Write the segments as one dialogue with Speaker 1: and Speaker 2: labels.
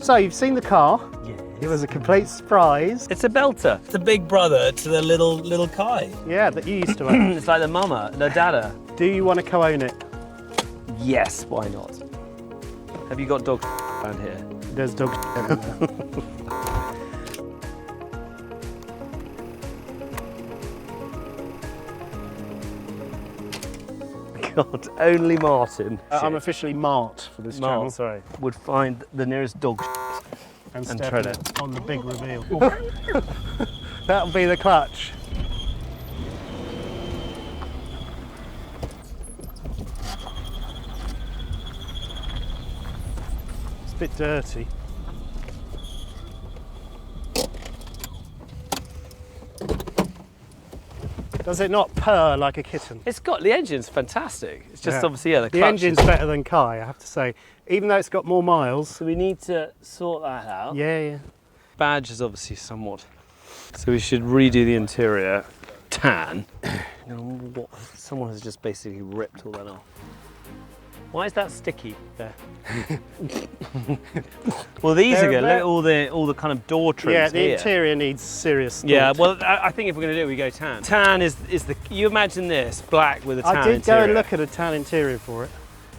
Speaker 1: So you've seen the car.
Speaker 2: Yeah.
Speaker 1: It was a complete surprise.
Speaker 2: It's a belter. It's the big brother to the little Kai.
Speaker 1: Yeah, that you used to own.
Speaker 2: It's like the mama, the dada.
Speaker 1: Do you want to co-own it?
Speaker 2: Yes, why not? Have you got dog around here?
Speaker 1: There's dog everywhere.
Speaker 2: God, only Martin.
Speaker 1: I'm officially Mart for this channel.
Speaker 2: Sorry. Would find the nearest dog
Speaker 1: And
Speaker 2: and
Speaker 1: step
Speaker 2: tread
Speaker 1: it
Speaker 2: it.
Speaker 1: on the big reveal. That'll be the clutch. It's a bit dirty. Does it not purr like a kitten?
Speaker 2: It's got, the engine's fantastic. It's just
Speaker 1: Yeah.
Speaker 2: obviously, yeah, the
Speaker 1: The
Speaker 2: clutch
Speaker 1: engine's
Speaker 2: is-
Speaker 1: better than Kai, I have to say. Even though it's got more miles.
Speaker 2: So we need to sort that out.
Speaker 1: Yeah.
Speaker 2: Badge is obviously somewhat. So we should redo the interior. Tan. Someone has just basically ripped all that off. Why is that sticky there? Well, these are good. Look at all the kind of door trims
Speaker 1: Yeah, the
Speaker 2: here.
Speaker 1: interior needs serious thought.
Speaker 2: Yeah, well, I think if we're going to do it, we go tan. Tan is the. You imagine this black with a tan
Speaker 1: I did
Speaker 2: interior.
Speaker 1: go and look at a tan interior for it,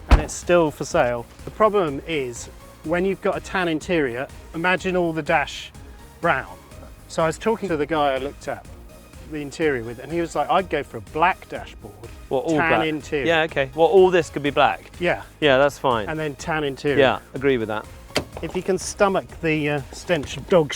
Speaker 1: and it's still for sale. The problem is, when you've got a tan interior, imagine all the dash brown. So I was talking to the guy I looked at the interior with, and he was like, I'd go for a black dashboard,
Speaker 2: Well, all
Speaker 1: tan
Speaker 2: black.
Speaker 1: interior.
Speaker 2: Yeah, okay. Well, all this could be black.
Speaker 1: Yeah,
Speaker 2: Yeah, that's fine.
Speaker 1: and then tan interior.
Speaker 2: Yeah, agree with that.
Speaker 1: If you can stomach the stench of dog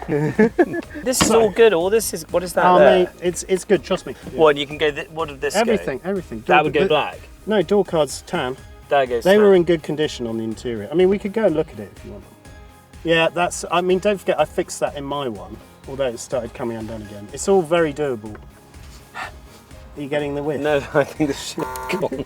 Speaker 2: This is all good. All this is. What is that?
Speaker 1: Oh,
Speaker 2: there?
Speaker 1: mate, it's good, trust me.
Speaker 2: What? And you can go. What did this go?
Speaker 1: Everything.
Speaker 2: That would go black.
Speaker 1: No, door cards tan.
Speaker 2: That goes.
Speaker 1: They
Speaker 2: tan.
Speaker 1: were in good condition on the interior. I mean, we could go and look at it if you want. Yeah, I mean, don't forget, I fixed that in my one, although it started coming undone again. It's all very doable. Are you getting the whiff?
Speaker 2: No, I think the shit's gone.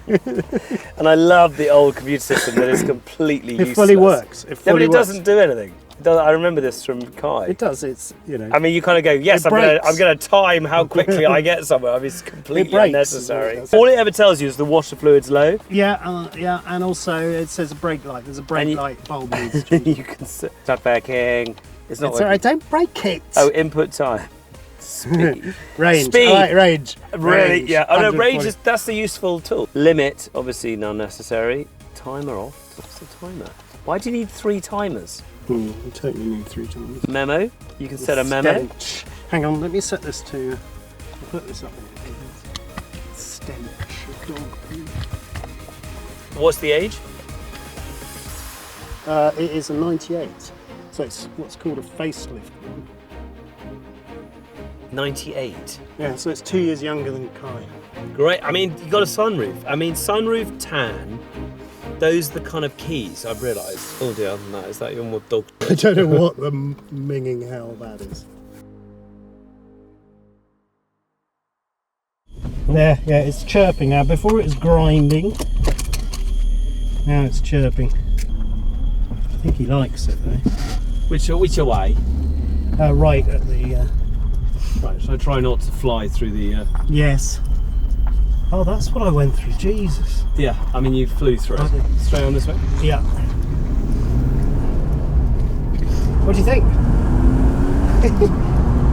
Speaker 2: And I love the old computer system that is completely useless.
Speaker 1: It fully works. It
Speaker 2: Yeah,
Speaker 1: fully
Speaker 2: but it
Speaker 1: works.
Speaker 2: doesn't do anything. I remember this from Kai.
Speaker 1: It does, it's, you know.
Speaker 2: I mean, you kind of go, yes,
Speaker 1: It
Speaker 2: I'm
Speaker 1: breaks.
Speaker 2: going to time how quickly I get somewhere. I mean, it's completely
Speaker 1: breaks.
Speaker 2: unnecessary. All it ever tells you is the washer fluid's low.
Speaker 1: Yeah, and also it says a brake light. There's a brake
Speaker 2: And you-
Speaker 1: light bulb needs to
Speaker 2: You can start backing. It's not
Speaker 1: It's
Speaker 2: working.
Speaker 1: alright, don't break it.
Speaker 2: Oh, input time. Speed.
Speaker 1: Range.
Speaker 2: Speed.
Speaker 1: I like range.
Speaker 2: Really?
Speaker 1: Range.
Speaker 2: Yeah. Oh no,
Speaker 1: 140.
Speaker 2: range that's the useful tool. Limit, obviously not necessary. Timer off. What's the timer? Why do you need 3 timers?
Speaker 1: You totally need 3 times.
Speaker 2: Memo. You can set a memo.
Speaker 1: Stench. Hang on, let me set this to. I'll put this up here. Stench of dog poo.
Speaker 2: What's the age?
Speaker 1: It is a 98, so it's what's called a facelift one.
Speaker 2: 98.
Speaker 1: Yeah, so it's 2 years younger than Kai.
Speaker 2: Great. I mean, you got a sunroof. I mean, sunroof, tan. Those are the kind of keys I've realised. Oh dear, other than that, is that even more dog?
Speaker 1: I don't know what the minging hell that is. There, yeah, it's chirping now. Before it was grinding. Now it's chirping. I think he likes it though.
Speaker 2: Which way?
Speaker 1: Right at the.
Speaker 2: Right. So try not to fly through the.
Speaker 1: Yes. Oh, that's what I went through. Jesus.
Speaker 2: Yeah. I mean, you flew through
Speaker 1: I
Speaker 2: it.
Speaker 1: did.
Speaker 2: Straight on this way.
Speaker 1: Yeah. What do you think?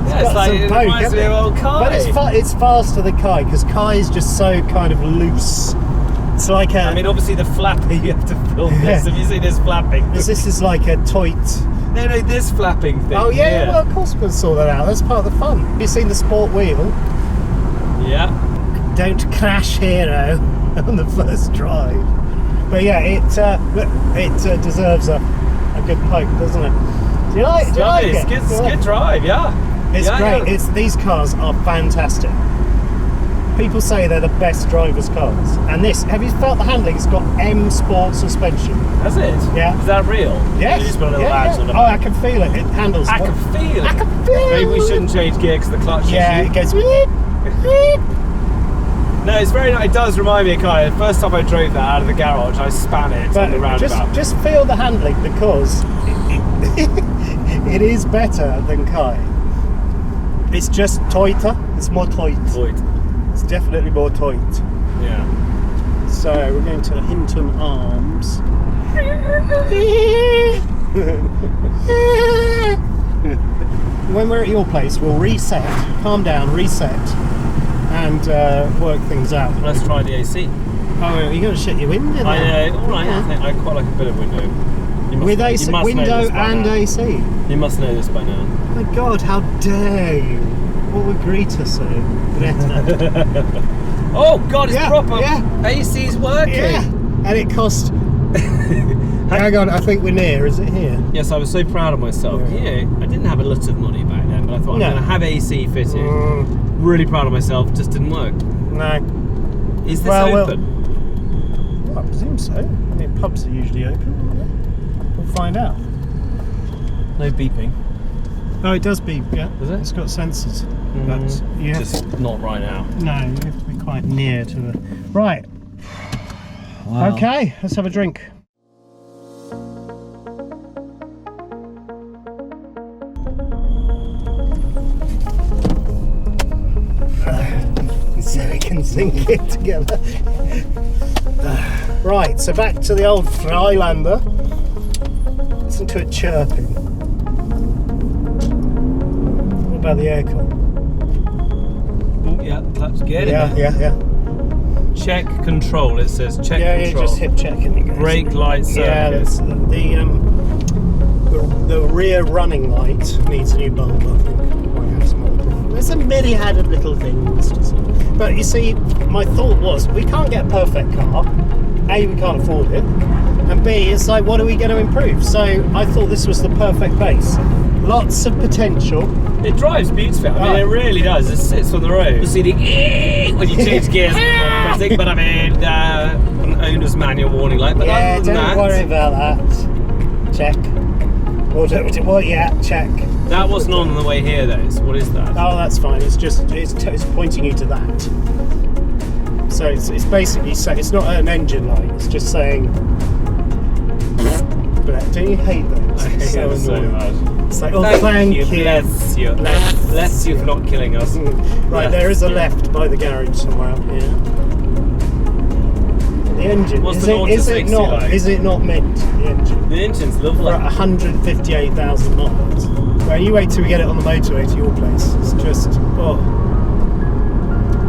Speaker 2: Yeah, it's like it reminds me of old Kai.
Speaker 1: But it's faster than Kai because Kai is just so kind of loose. It's like a.
Speaker 2: I mean, obviously the flapping, you have to film this. Have you seen this flapping?
Speaker 1: this is like a toit.
Speaker 2: No, this flapping thing.
Speaker 1: Oh yeah, well of course we'll sort that out. That's part of the fun. Have you seen the sport wheel?
Speaker 2: Yeah.
Speaker 1: Don't crash, hero, on the first drive. But yeah, it deserves a good poke, doesn't it? Do you like it?
Speaker 2: It's good drive, yeah.
Speaker 1: It's
Speaker 2: Yeah,
Speaker 1: great.
Speaker 2: yeah.
Speaker 1: These cars are fantastic. People say they're the best drivers' cars. And this, have you felt the handling? It's got M Sport suspension.
Speaker 2: That's it?
Speaker 1: Yeah.
Speaker 2: Is that real?
Speaker 1: Yes.
Speaker 2: You just put a little
Speaker 1: Yeah,
Speaker 2: badge
Speaker 1: yeah.
Speaker 2: on the
Speaker 1: Oh, I can feel it. It handles.
Speaker 2: I can feel it.
Speaker 1: I can feel it.
Speaker 2: Maybe we shouldn't change gear because the clutch is
Speaker 1: Yeah, it goes. Beep, beep.
Speaker 2: No, it's very nice. It does remind me of Kai. The first time I drove that out of the garage, I span it on the
Speaker 1: But
Speaker 2: roundabout.
Speaker 1: just feel the handling because it is better than Kai. It's just toiter. It's more toit.
Speaker 2: Void.
Speaker 1: It's definitely more toit.
Speaker 2: Yeah.
Speaker 1: So we're going to Hinton Arms. When we're at your place, we'll reset, calm down, reset, and work things out.
Speaker 2: Let's try the AC.
Speaker 1: Oh, you're going to shut your window now?
Speaker 2: All right.
Speaker 1: Yeah.
Speaker 2: I think I quite like a bit of window.
Speaker 1: With AC, window and AC.
Speaker 2: You must know this by now.
Speaker 1: Oh my God, how dare you? What would Greta say? Greta.
Speaker 2: Oh God, it's
Speaker 1: Yeah,
Speaker 2: proper.
Speaker 1: yeah.
Speaker 2: AC's working.
Speaker 1: Yeah, and it cost. Hang on, I think we're near. Is it here?
Speaker 2: Yes, I was so proud of myself.
Speaker 1: Yeah.
Speaker 2: I didn't have a lot of money back then, but I thought
Speaker 1: No.
Speaker 2: I'm going to have AC fitted. Really proud of myself. Just didn't work.
Speaker 1: No.
Speaker 2: Is this
Speaker 1: Well,
Speaker 2: open?
Speaker 1: I presume so. I mean, pubs are usually open, aren't they? We'll find out.
Speaker 2: No beeping.
Speaker 1: Oh, it does beep, yeah.
Speaker 2: Does it?
Speaker 1: It's got sensors. But you have
Speaker 2: Just not right now.
Speaker 1: no, you have to be quite near to the. Right.
Speaker 2: Wow.
Speaker 1: Okay, let's have a drink. So we can sink it together. Right, so back to the old Freilander. Listen to it chirping. What about the aircon?
Speaker 2: Oh, yeah, that's good.
Speaker 1: Yeah.
Speaker 2: Check control. It says check
Speaker 1: Yeah,
Speaker 2: control.
Speaker 1: just hit check and it goes.
Speaker 2: Brake light circuit.
Speaker 1: Yeah, that's the rear running light needs a new bulb, I think. Might have some other problem. There's some many-headed little things to see. But you see, my thought was, we can't get a perfect car. A, we can't afford it. And B, it's like, what are we going to improve? So I thought this was the perfect base. Lots of potential.
Speaker 2: It drives beautifully. I mean, it really does. It sits on the road. You see the when you change gears. But I mean, an owner's manual warning light. But
Speaker 1: Yeah,
Speaker 2: other than
Speaker 1: don't
Speaker 2: that,
Speaker 1: worry about that. Check. Well, yeah, check.
Speaker 2: that wasn't on the way here, though. So what is that?
Speaker 1: Oh, that's fine. It's just it's pointing you to that. So it's basically it's not an engine light. It's just saying. Don't you hate that?
Speaker 2: I hate it so much.
Speaker 1: It's like, oh, thank you.
Speaker 2: Bless you. Bless you for not killing us.
Speaker 1: Right, there is a left by the garage somewhere up here. The engine.
Speaker 2: What's
Speaker 1: is
Speaker 2: the
Speaker 1: it
Speaker 2: 0 to 60
Speaker 1: not?
Speaker 2: like?
Speaker 1: Is it not mint? The engine.
Speaker 2: The engine's lovely.
Speaker 1: We're at 158,000 miles. Well, you wait till we get it on the motorway to your place. It's just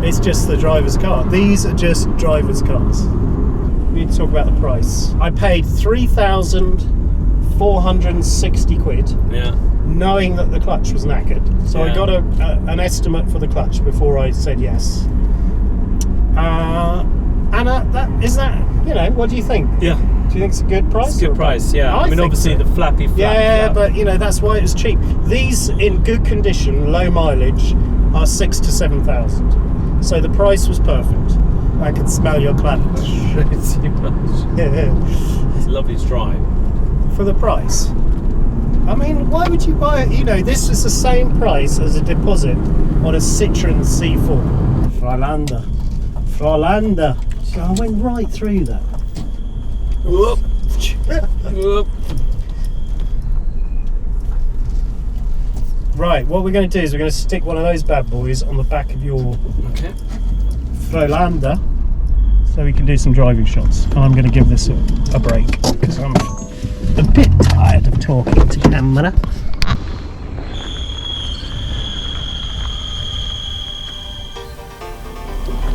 Speaker 1: it's just the driver's car. These are just driver's cars. We need to talk about the price. I paid 3,460 quid.
Speaker 2: Yeah.
Speaker 1: Knowing that the clutch was knackered. So I
Speaker 2: Yeah.
Speaker 1: got an estimate for the clutch before I said yes. What do you think?
Speaker 2: Yeah.
Speaker 1: Do you think it's a good price?
Speaker 2: It's a good price, yeah. I mean,
Speaker 1: think
Speaker 2: obviously
Speaker 1: so.
Speaker 2: the flappy flap.
Speaker 1: Yeah, but that's why it was cheap. These in good condition, low mileage, are 6,000 to 7,000. So the price was perfect. I could smell your clutch.
Speaker 2: It's too much.
Speaker 1: Yeah.
Speaker 2: It's lovely to drive.
Speaker 1: For the price. I mean, why would you buy it? This is the same price as a deposit on a Citroen C4. Freilander. God, I went right through that.
Speaker 2: Whoop. Whoop.
Speaker 1: Right, what we're going to do is we're going to stick one of those bad boys on the back of your
Speaker 2: Okay.
Speaker 1: Freilander so we can do some driving shots. And I'm going to give this a break because I'm a bit tired of talking to camera.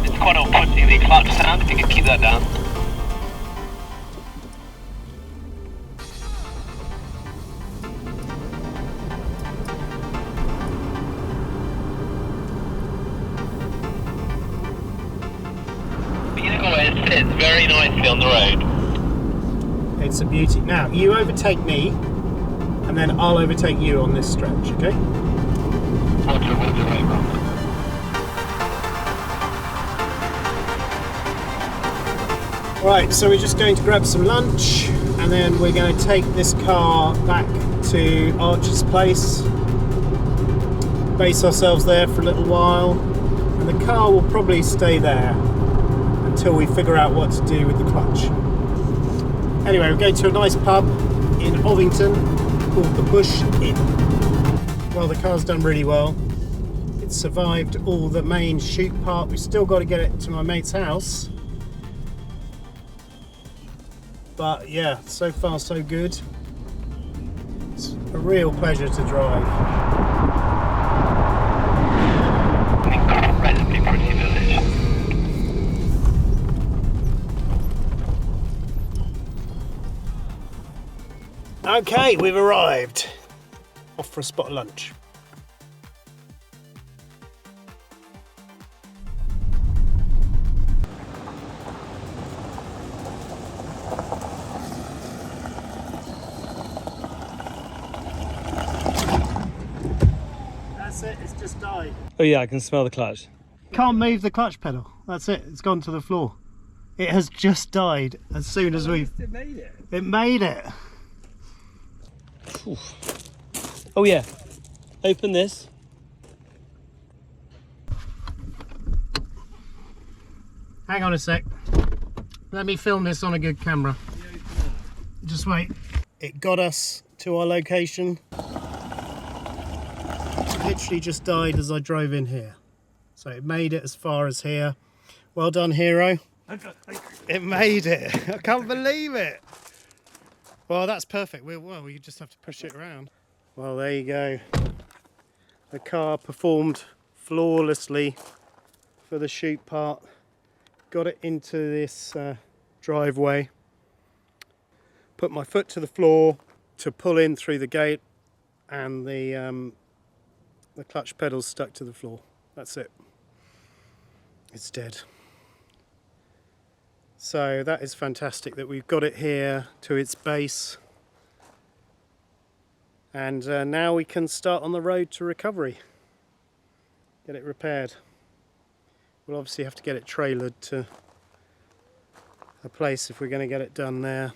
Speaker 3: It's quite off-putting, the clutch sound, if you could keep that down. Vehicle it sits very nicely on the road.
Speaker 1: It's a beauty. Now, you overtake me and then I'll overtake you on this stretch, okay?
Speaker 3: Roger, right, Ron.
Speaker 1: Right, so we're just going to grab some lunch and then we're going to take this car back to Archer's place, base ourselves there for a little while, and the car will probably stay there until we figure out what to do with the clutch. Anyway, we're going to a nice pub in Ovington called the Bush Inn. Well, the car's done really well. It's survived all the main shoot part. We've still got to get it to my mate's house. But yeah, so far so good. A real pleasure to drive.
Speaker 3: An incredibly pretty village.
Speaker 1: Okay, we've arrived. Off for a spot of lunch. That's it, it's just died.
Speaker 2: Oh yeah, I can smell the clutch.
Speaker 1: Can't move the clutch pedal. That's it, it's gone to the floor. It has just died as soon as we've...
Speaker 2: It made it.
Speaker 1: It made it.
Speaker 2: Oh yeah, open this.
Speaker 1: Hang on a sec. Let me film this on a good camera. Just wait. It got us to our location. Literally just died as I drove in here. So it made it as far as here. Well done, hero. It made it. I can't believe it. Well, that's perfect. We just have to push it around. Well, there you go. The car performed flawlessly for the shoot part. Got it into this driveway. Put my foot to the floor to pull in through the gate, and the clutch pedal's stuck to the floor. That's it. It's dead. So that is fantastic that we've got it here to its base, and now we can start on the road to recovery. Get it repaired. We'll obviously have to get it trailered to a place if we're going to get it done there.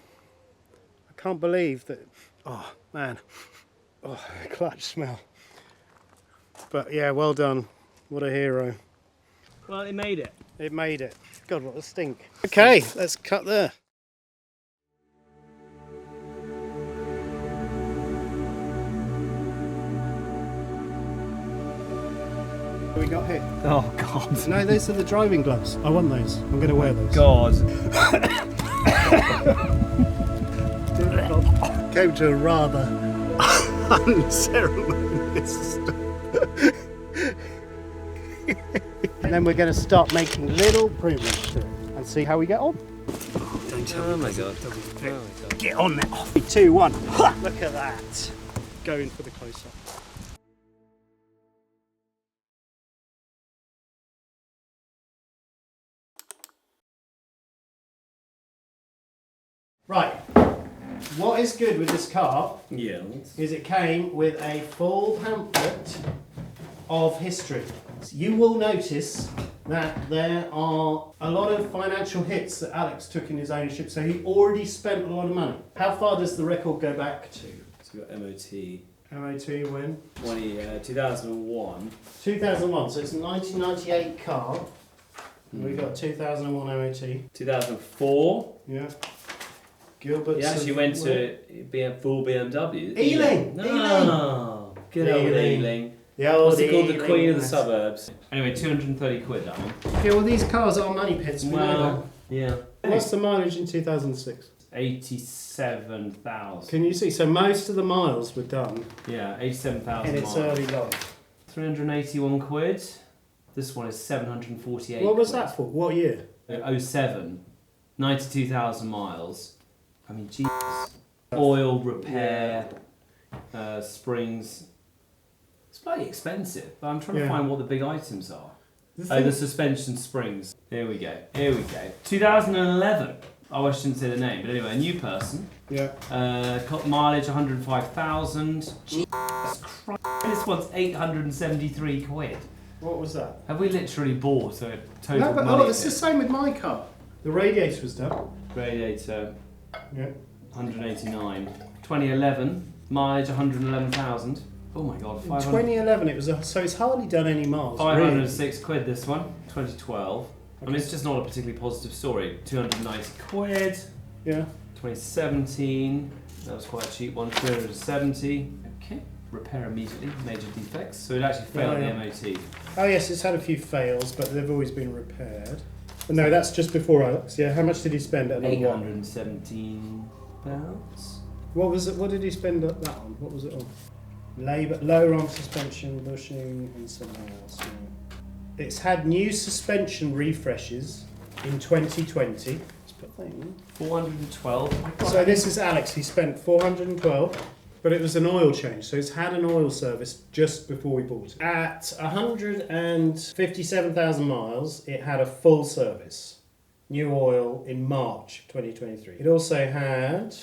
Speaker 1: I can't believe that. Oh man, oh, clutch smell. But yeah, well done. What a hero.
Speaker 2: Well, it made it.
Speaker 1: It made it. God, what a stink. Okay, let's cut there. What we got here?
Speaker 2: Oh God.
Speaker 1: No, those are the driving gloves. I want those. I'm going to wear those.
Speaker 2: God.
Speaker 1: Came to a rather unceremonious stop. And then we're going to start making little improvements to it and see how we get on.
Speaker 2: Oh my God. Oh my God.
Speaker 1: Get on there. 3, 2, 1. Ha! Look at that. Going for the close-up. Right. What is good with this car
Speaker 2: Yeah.
Speaker 1: is it came with a full pamphlet of history. So you will notice that there are a lot of financial hits that Alex took in his ownership, so he already spent a lot of money. How far does the record go back to?
Speaker 2: So we got MOT.
Speaker 1: MOT when?
Speaker 2: 2001.
Speaker 1: 2001, so it's a 1998 car. And we got 2001 MOT.
Speaker 2: 2004.
Speaker 1: Yeah. Gilbert.
Speaker 2: He actually went to full BMW.
Speaker 1: Ealing!
Speaker 2: No. Good old Ealing.
Speaker 1: The old
Speaker 2: What's it called? The
Speaker 1: Ealing.
Speaker 2: Queen of the Suburbs. Anyway, 230 quid that one.
Speaker 1: Okay, well these cars are money pits. We know
Speaker 2: yeah.
Speaker 1: that. What's the mileage in 2006?
Speaker 2: 87,000.
Speaker 1: Can you see? So most of the miles were done
Speaker 2: 87,000
Speaker 1: in its
Speaker 2: miles.
Speaker 1: early life.
Speaker 2: 381 quid. This one is 748
Speaker 1: What was
Speaker 2: quid.
Speaker 1: that for? What year?
Speaker 2: 07. 92,000 miles. I mean, Jesus. Oil, repair, springs. It's bloody expensive, but I'm trying to find what the big items are. The suspension springs. Here we go. 2011. Oh, I shouldn't say the name, but anyway, a new person.
Speaker 1: Yeah.
Speaker 2: Mileage 105,000. Jesus Christ. This one's 873 quid.
Speaker 1: What was that?
Speaker 2: Have we literally bought a total
Speaker 1: No, but
Speaker 2: money?
Speaker 1: it's the same with my car. The radiator was done.
Speaker 2: Radiator.
Speaker 1: Yeah.
Speaker 2: 189. 2011. Mileage 111,000. Oh my God.
Speaker 1: In 2011, it was so it's hardly done any miles.
Speaker 2: 506 quid this one. 2012. I mean, it's just not a particularly positive story. 290 quid.
Speaker 1: Yeah.
Speaker 2: 2017. That was quite a cheap one. 270. Okay. Repair immediately. Major defects. So it actually failed the MOT.
Speaker 1: Oh yes, it's had a few fails, but they've always been repaired. But no, that's just before Alex. Yeah. How much did he spend at number 1?
Speaker 2: 817 pounds.
Speaker 1: What was it? What did he spend that on? What was it on? Lower on suspension, bushing, and something else. Yeah. It's had new suspension refreshes in 2020. Let's put that in.
Speaker 2: 412.
Speaker 1: So this is Alex. He spent 412, but it was an oil change. So it's had an oil service just before we bought it. At 157,000 miles, it had a full service. New oil in March 2023. It also had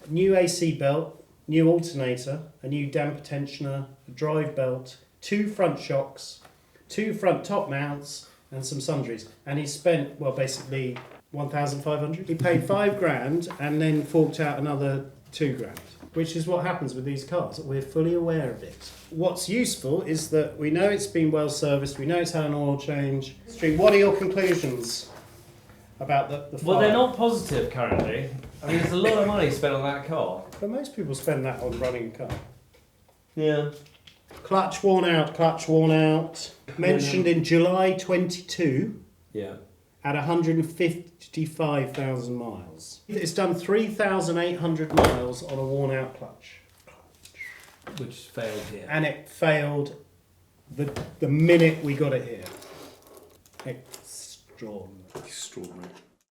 Speaker 1: a new AC belt, new alternator, a new damper tensioner, a drive belt, 2 front shocks, 2 front top mounts, and some sundries. And he spent, well, basically 1,500. He paid 5 grand and then forked out another 2 grand, which is what happens with these cars. We're fully aware of it. What's useful is that we know it's been well serviced, we know it's had an oil change. What are your conclusions about the
Speaker 2: Well,
Speaker 1: fire?
Speaker 2: they're not positive currently. I mean, there's a lot of money spent on that car.
Speaker 1: But most people spend that on running a car.
Speaker 2: Yeah.
Speaker 1: Clutch worn out. Mentioned in July 22
Speaker 2: Yeah.
Speaker 1: at 155,000 miles. It's done 3,800 miles on a worn out clutch.
Speaker 2: Which failed here.
Speaker 1: And it failed the minute we got it here. Extraordinary.
Speaker 4: Extraordinary.